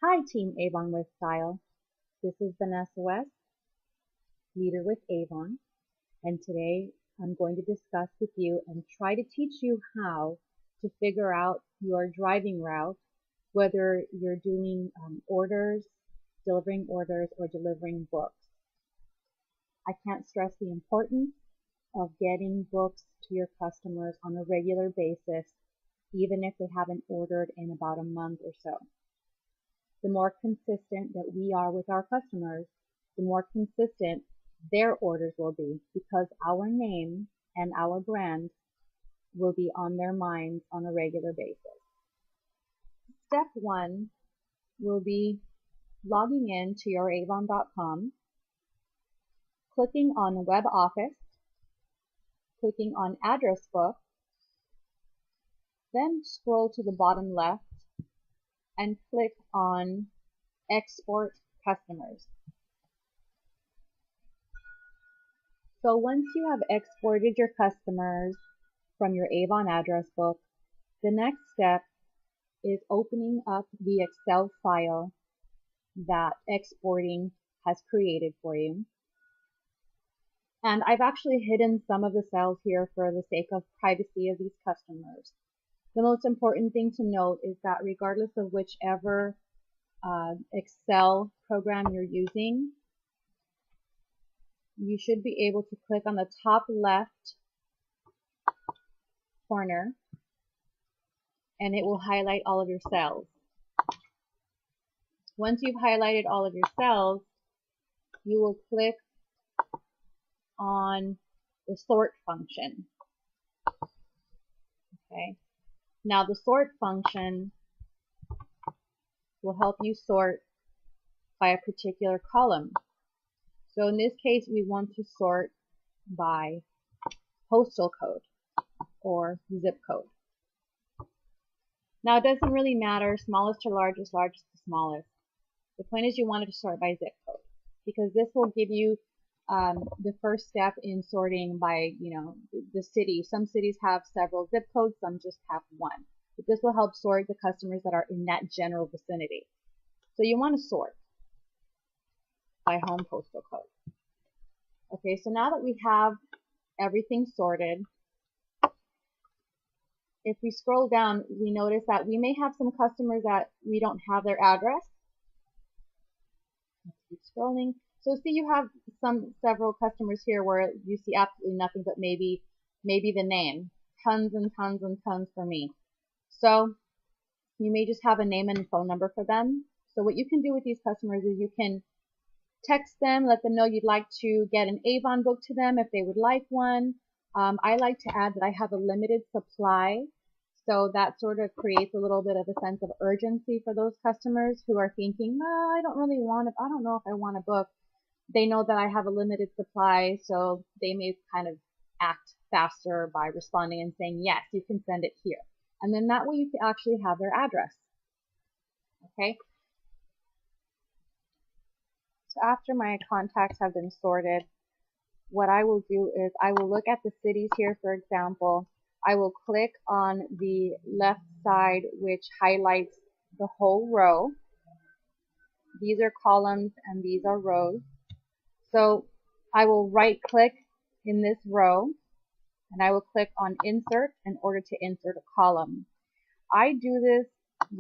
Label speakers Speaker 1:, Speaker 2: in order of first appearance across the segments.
Speaker 1: Hi Team Avon with Style. This is Vanessa West, leader with Avon, and today I'm going to discuss with you and try to teach you how to figure out your driving route, whether you're doing orders, delivering orders, or delivering books. I can't stress the importance of getting books to your customers on a regular basis, even if they haven't ordered in about a month or so. The more consistent that we are with our customers, the more consistent their orders will be, because our name and our brand will be on their minds on a regular basis. Step one will be logging in to your Avon.com, clicking on Web Office, clicking on Address Book, then scroll to the bottom left and click on Export Customers. So once you have exported your customers from your Avon address book, the next step is opening up the Excel file that exporting has created for you. And I've actually hidden some of the cells here for the sake of privacy of these customers. The most important thing to note is that regardless of whichever Excel program you're using, you should be able to click on the top left corner and it will highlight all of your cells. Once you've highlighted all of your cells, you will click on the sort function. Okay. Now the sort function will help you sort by a particular column. So in this case, we want to sort by postal code or zip code. Now it doesn't really matter, smallest to largest, largest to smallest. The point is you wanted to sort by zip code, because this will give you the first step in sorting by, the city. Some cities have several zip codes, some just have one. But this will help sort the customers that are in that general vicinity. So you want to sort by home postal code. Okay, so now that we have everything sorted, if we scroll down, we notice that we may have some customers that we don't have their address. Let's keep scrolling. So see, you have several customers here where you see absolutely nothing but maybe the name. Tons and tons and tons for me. So you may just have a name and phone number for them. So what you can do with these customers is you can text them, let them know you'd like to get an Avon book to them if they would like one. I like to add that I have a limited supply. So that sort of creates a little bit of a sense of urgency for those customers who are thinking, I don't know if I want a book. They know that I have a limited supply, so they may kind of act faster by responding and saying, yes, you can send it here. And then that way you can actually have their address. Okay. So after my contacts have been sorted, what I will do is I will look at the cities here, for example. I will click on the left side, which highlights the whole row. These are columns and these are rows. So I will right click in this row and I will click on insert in order to insert a column. I do this,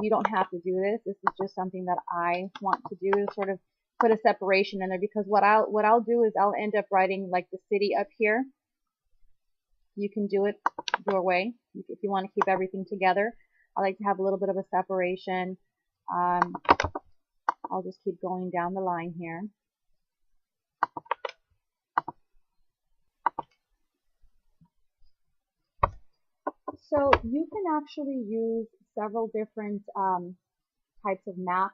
Speaker 1: you don't have to do this. This is just something that I want to do to sort of put a separation in there, because what I'll do is I'll end up writing like the city up here. You can do it your way if you want to keep everything together. I like to have a little bit of a separation. I'll just keep going down the line here. So you can actually use several different types of maps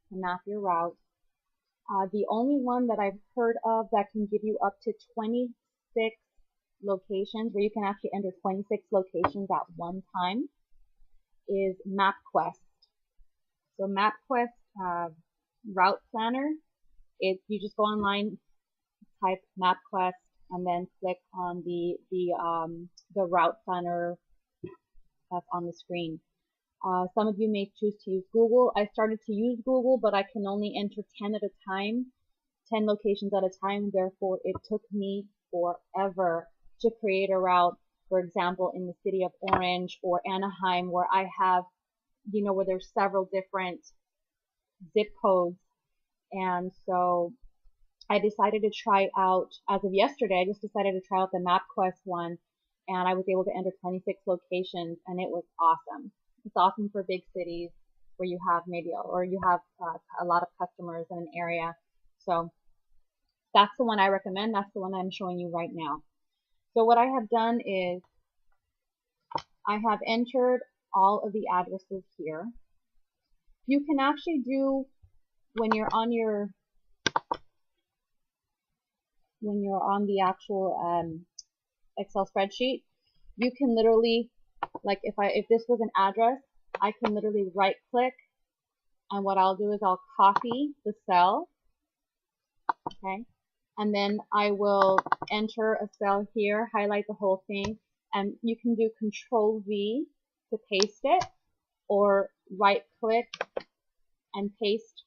Speaker 1: to map your route. The only one that I've heard of that can give you up to 26 locations, where you can actually enter 26 locations at one time, is MapQuest. So MapQuest Route Planner, you just go online, type MapQuest, and then click on the route planner that's on the screen. Some of you may choose to use Google. I started to use Google, but I can only enter 10 at a time, 10 locations at a time. Therefore, it took me forever to create a route, for example, in the city of Orange or Anaheim, where I have, where there's several different zip codes. And so I decided to try out, as of yesterday, I just decided to try out the MapQuest one, and I was able to enter 26 locations, and it was awesome. It's awesome for big cities where you have you have a lot of customers in an area. So that's the one I recommend. That's the one I'm showing you right now. So what I have done is I have entered all of the addresses here. You can actually do, when you're on the actual Excel spreadsheet, you can literally, like if this was an address, I can literally right click, and what I'll do is I'll copy the cell, okay, and then I will enter a cell here, highlight the whole thing, and you can do Control V to paste it, or right click and paste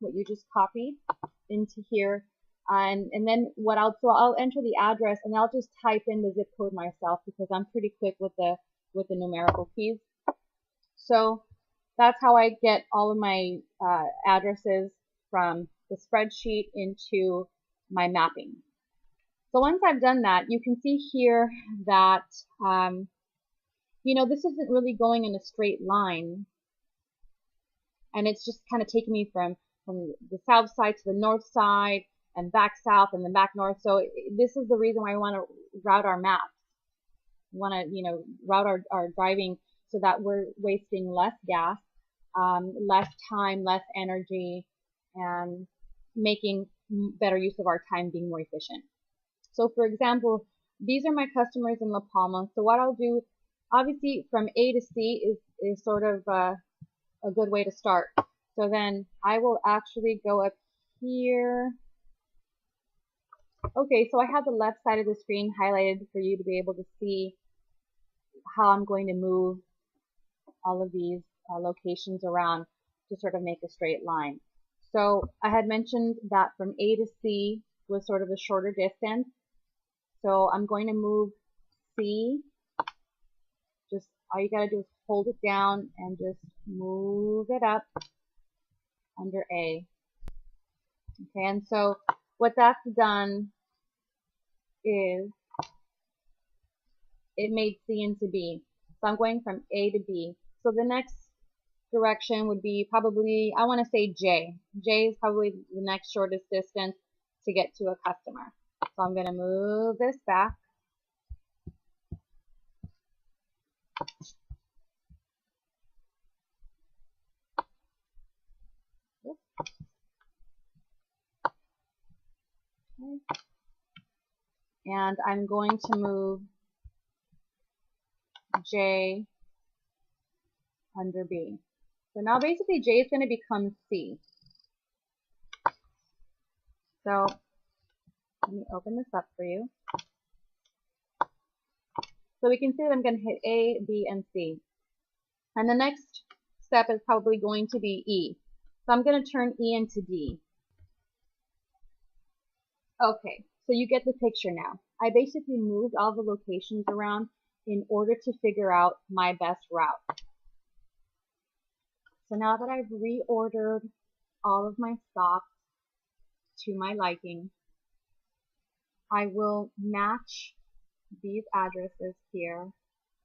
Speaker 1: what you just copied into here. And then I'll enter the address, and I'll just type in the zip code myself because I'm pretty quick with the numerical keys. So that's how I get all of my addresses from the spreadsheet into my mapping. So once I've done that, you can see here that this isn't really going in a straight line, and it's just kind of taking me from the south side to the north side, and back south and then back north. So this is the reason why I want to route our maps. We want to, route our driving so that we're wasting less gas, less time, less energy, and making better use of our time, being more efficient. So for example, these are my customers in La Palma. So what I'll do, obviously from A to C is sort of a good way to start. So then I will actually go up here. Okay, so I have the left side of the screen highlighted for you to be able to see how I'm going to move all of these locations around to sort of make a straight line. So I had mentioned that from A to C was sort of a shorter distance. So I'm going to move C. Just all you gotta do is hold it down and just move it up under A. Okay, and so what that's done is it made C into B. So I'm going from A to B. So the next direction would be probably, I want to say J. J is probably the next shortest distance to get to a customer. So I'm going to move this back. Okay. And I'm going to move J under B. So now basically J is going to become C. So let me open this up for you. So we can see that I'm going to hit A, B, and C. And the next step is probably going to be E. So I'm going to turn E into D. Okay, so you get the picture now. I basically moved all the locations around in order to figure out my best route. So now that I've reordered all of my stops to my liking, I will match these addresses here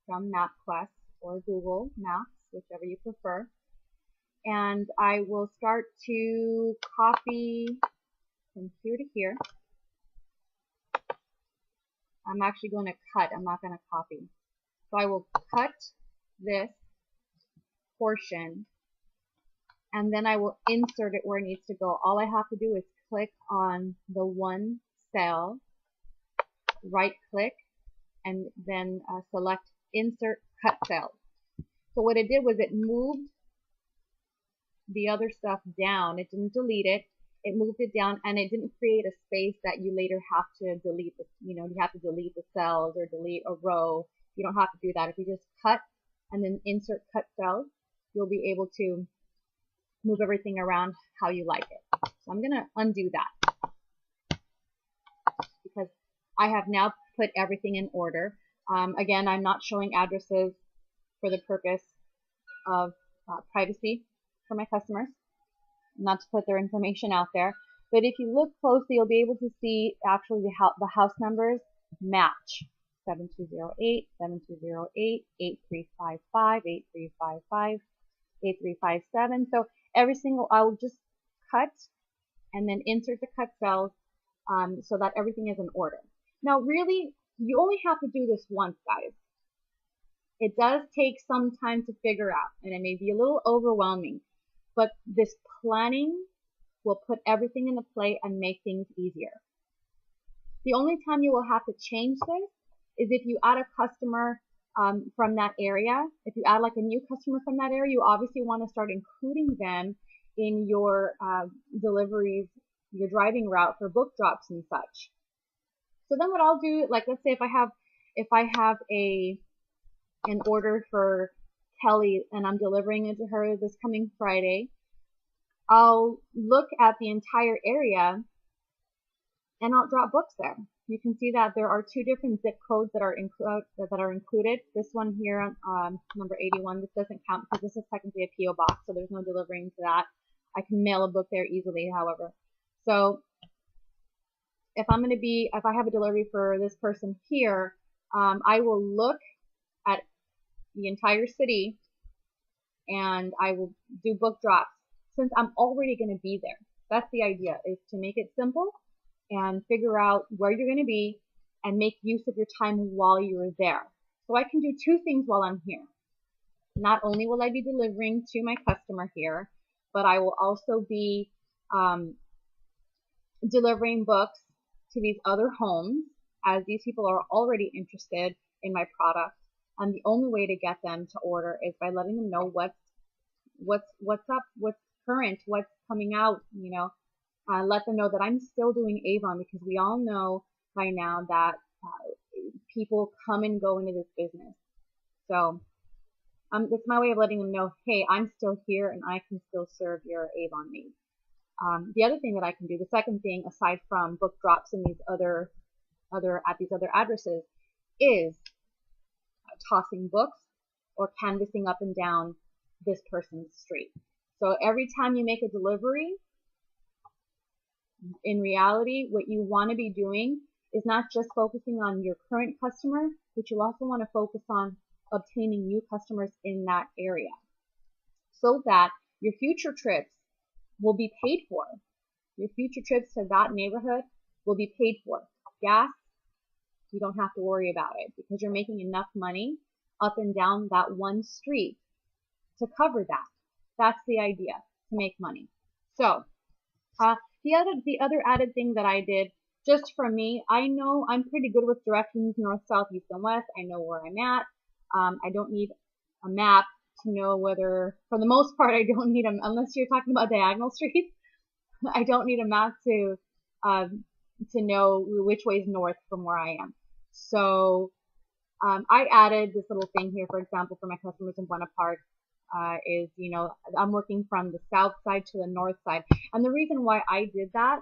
Speaker 1: from MapQuest or Google Maps, whichever you prefer. And I will start to copy from here to here. I'm actually going to cut, I'm not going to copy. So I will cut this portion, and then I will insert it where it needs to go. All I have to do is click on the one cell, right click, and then select Insert Cut Cell. So what it did was it moved the other stuff down. It didn't delete it. It moved it down, and it didn't create a space that you later have to delete. You have to delete the cells or delete a row. You don't have to do that. If you just cut and then insert cut cells, you'll be able to move everything around how you like it. So I'm going to undo that because I have now put everything in order. Again, I'm not showing addresses for the purpose of privacy for my customers, not to put their information out there. But if you look closely, you'll be able to see actually the house numbers match. 7208, 7208, 8355, 8355, 8357. So every single, I will just cut and then insert the cut cells so that everything is in order. Now really, you only have to do this once, guys. It does take some time to figure out, and it may be a little overwhelming, but this planning will put everything into play and make things easier. The only time you will have to change this is if you add a customer from that area. If you add like a new customer from that area, you obviously want to start including them in your deliveries, your driving route for book drops and such. So then what I'll do, like let's say if I have an order for Kelly and I'm delivering it to her this coming Friday, I'll look at the entire area and I'll drop books there. You can see that there are two different zip codes that are included. This one here, number 81, this doesn't count because this is technically a PO box, so there's no delivering to that. I can mail a book there easily, however. So if I have a delivery for this person here, I will look at the entire city and I will do book drops since I'm already going to be there. That's the idea, is to make it simple and figure out where you're going to be and make use of your time while you're there. So I can do two things while I'm here. Not only will I be delivering to my customer here, but I will also be delivering books to these other homes, as these people are already interested in my product. And the only way to get them to order is by letting them know what's up, what's current, what's coming out, you know. Let them know that I'm still doing Avon, because we all know by now that people come and go into this business. So it's my way of letting them know, hey, I'm still here and I can still serve your Avon needs. The other thing that I can do, the second thing aside from book drops in these other addresses, is tossing books or canvassing up and down this person's street. So every time you make a delivery, in reality, what you want to be doing is not just focusing on your current customer, but you also want to focus on obtaining new customers in that area so that your future trips will be paid for. Your future trips to that neighborhood will be paid for. Gas, you don't have to worry about it because you're making enough money up and down that one street to cover that. That's the idea, to make money. So, the other added thing that I did, just for me, I know I'm pretty good with directions, north, south, east, and west. I know where I'm at. I don't need a map to know whether, for the most part, I don't need them, unless you're talking about diagonal streets. I don't need a map to know which way is north from where I am. So I added this little thing here, for example, for my customers in Buena Park. Is, you know, I'm working from the south side to the north side. And the reason why I did that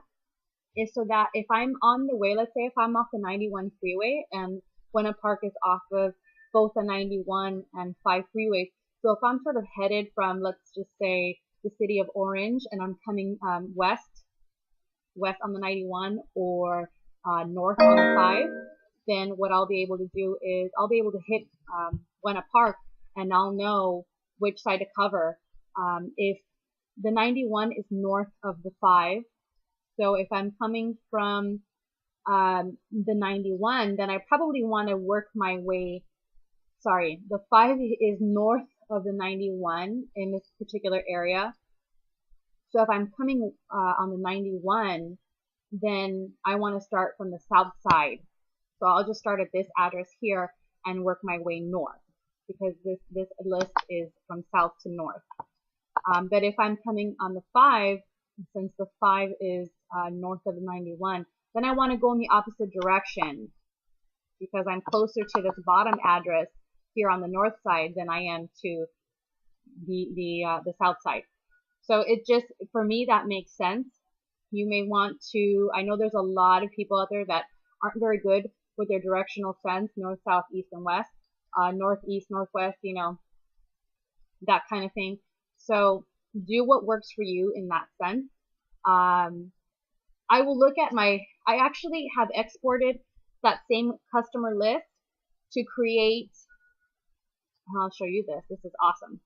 Speaker 1: is so that if I'm on the way, let's say if I'm off the 91 freeway and Buena Park is off of both the 91 and 5 freeways. So if I'm sort of headed from, let's just say, the city of Orange and I'm coming west on the 91 or north on the 5, then what I'll be able to do is I'll be able to hit Buena Park and I'll know which side to cover. If the 91 is north of the 5, so if I'm coming from the 91, then I probably want to work my way, sorry, the 5 is north of the 91 in this particular area. So if I'm coming on the 91, then I want to start from the south side. So I'll just start at this address here and work my way north, because this list is from south to north. But if I'm coming on the 5, since the 5 is north of the 91, then I want to go in the opposite direction because I'm closer to this bottom address here on the north side than I am to the south side. So it just, for me, that makes sense. You may want to, I know there's a lot of people out there that aren't very good with their directional sense, north, south, east, and west, northeast, northwest, you know, that kind of thing. So do what works for you in that sense. I will look at I actually have exported that same customer list to create, I'll show you this. This is awesome.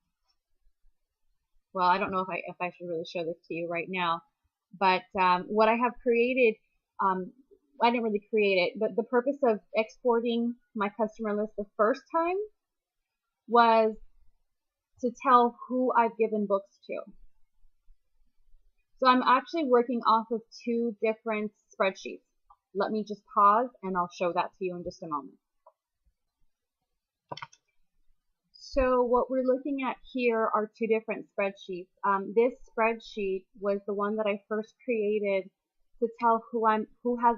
Speaker 1: Well, I don't know if I should really show this to you right now, but what I have created, I didn't really create it, but the purpose of exporting my customer list the first time was to tell who I've given books to. So I'm actually working off of two different spreadsheets. Let me just pause and I'll show that to you in just a moment. So what we're looking at here are two different spreadsheets. This spreadsheet was the one that I first created to tell who has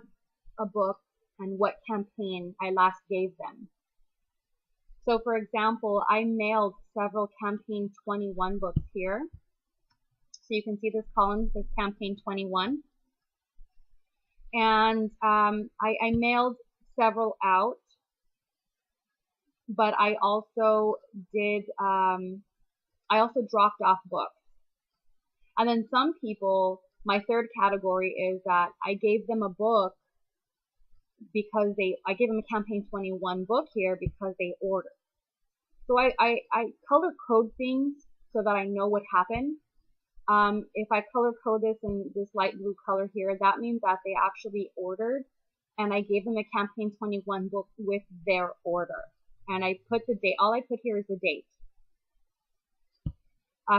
Speaker 1: a book and what campaign I last gave them. So for example, I mailed several campaign 21 books here. So you can see this column says campaign 21. And I mailed several out, but I also did, I also dropped off books. And then some people, my third category is that I gave them a book because I gave them a campaign 21 book here because they ordered. So I color code things so that I know what happened. If I color code this in this light blue color here, that means that they actually ordered and I gave them a campaign 21 book with their order. And I put the date, all I put here is the date.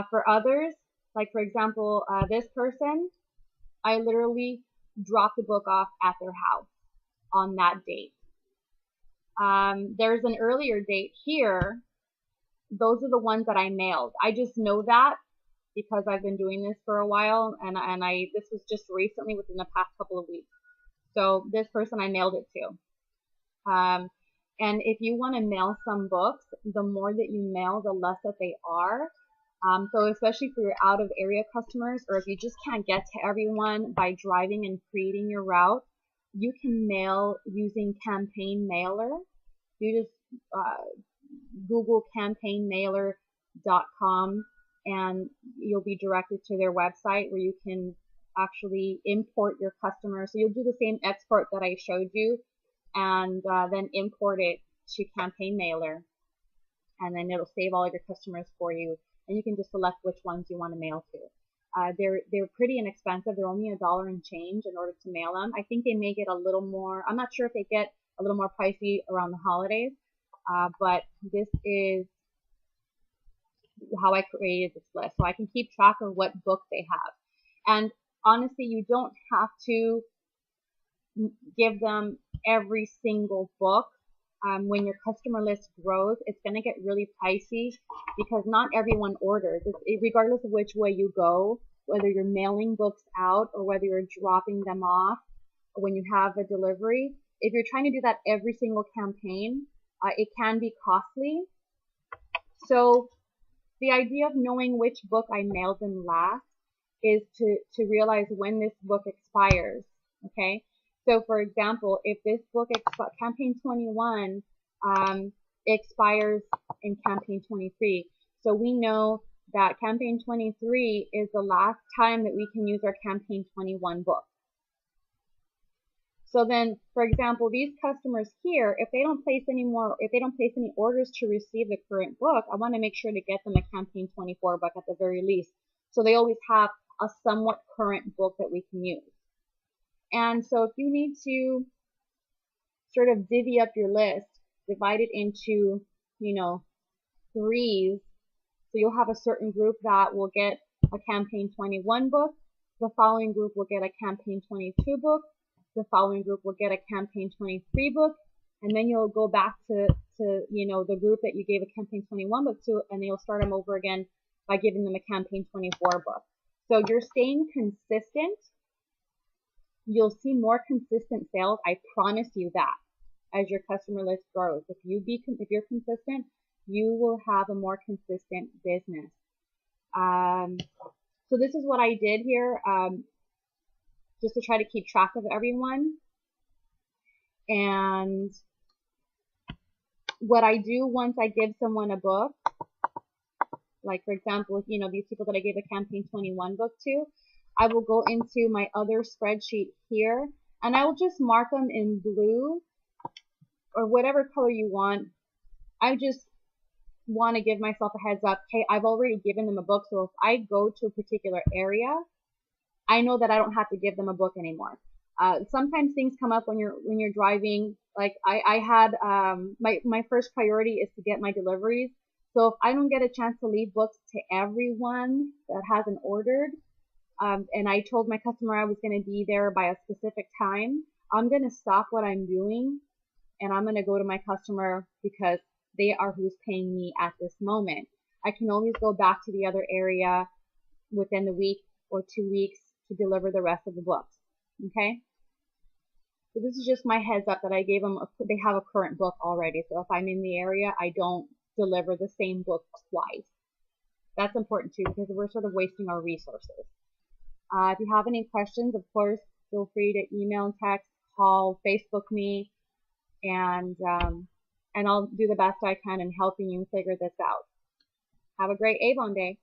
Speaker 1: For others, like for example, this person, I literally dropped the book off at their house on that date. There's an earlier date here. Those are the ones that I mailed. I just know that because I've been doing this for a while, and this was just recently within the past couple of weeks. So this person I mailed it to. And if you want to mail some books, the more that you mail, the less that they are. So especially for your out of area customers, or if you just can't get to everyone by driving and creating your route, you can mail using campaign mailer. You just Google campaignmailer.com and you'll be directed to their website where you can actually import your customers. So you'll do the same export that I showed you and then import it to campaign mailer, and then it'll save all of your customers for you, and you can just select which ones you want to mail to. They're pretty inexpensive. They're only $1 and change in order to mail them. I think they may get a little more, I'm not sure if they get a little more pricey around the holidays, but this is how I created this list. So I can keep track of what books they have. And honestly, you don't have to give them every single book. When your customer list grows, it's going to get really pricey because not everyone orders. Regardless of which way you go, whether you're mailing books out or whether you're dropping them off or when you have a delivery, if you're trying to do that every single campaign, it can be costly. So the idea of knowing which book I mailed them last is to realize when this book expires, okay? So for example, if this book, campaign 21, expires in campaign 23, so we know that campaign 23 is the last time that we can use our campaign 21 book. So then, for example, these customers here, if they don't place any orders to receive the current book, I want to make sure to get them a campaign 24 book at the very least. So they always have a somewhat current book that we can use. And so if you need to sort of divvy up your list, divide it into, threes, so you'll have a certain group that will get a campaign 21 book, the following group will get a campaign 22 book, the following group will get a campaign 23 book, and then you'll go back to the group that you gave a campaign 21 book to, and you'll start them over again by giving them a campaign 24 book. So you're staying consistent. You'll see more consistent sales. I promise you that as your customer list grows. If you're consistent, you will have a more consistent business. So this is what I did here, just to try to keep track of everyone. And what I do once I give someone a book, like for example, you know, these people that I gave a Campaign 21 book to, I will go into my other spreadsheet here, and I will just mark them in blue or whatever color you want. I just want to give myself a heads up. Hey, I've already given them a book, so if I go to a particular area, I know that I don't have to give them a book anymore. Sometimes things come up when you're driving. Like I had my first priority is to get my deliveries. So if I don't get a chance to leave books to everyone that hasn't ordered, and I told my customer I was going to be there by a specific time, I'm going to stop what I'm doing and I'm going to go to my customer because they are who's paying me at this moment. I can always go back to the other area within the week or 2 weeks to deliver the rest of the books. Okay? So this is just my heads up that I gave them. They have a current book already. So if I'm in the area, I don't deliver the same book twice. That's important too because we're sort of wasting our resources. If you have any questions, of course, feel free to email, text, call, Facebook me, and I'll do the best I can in helping you figure this out. Have a great Avon day.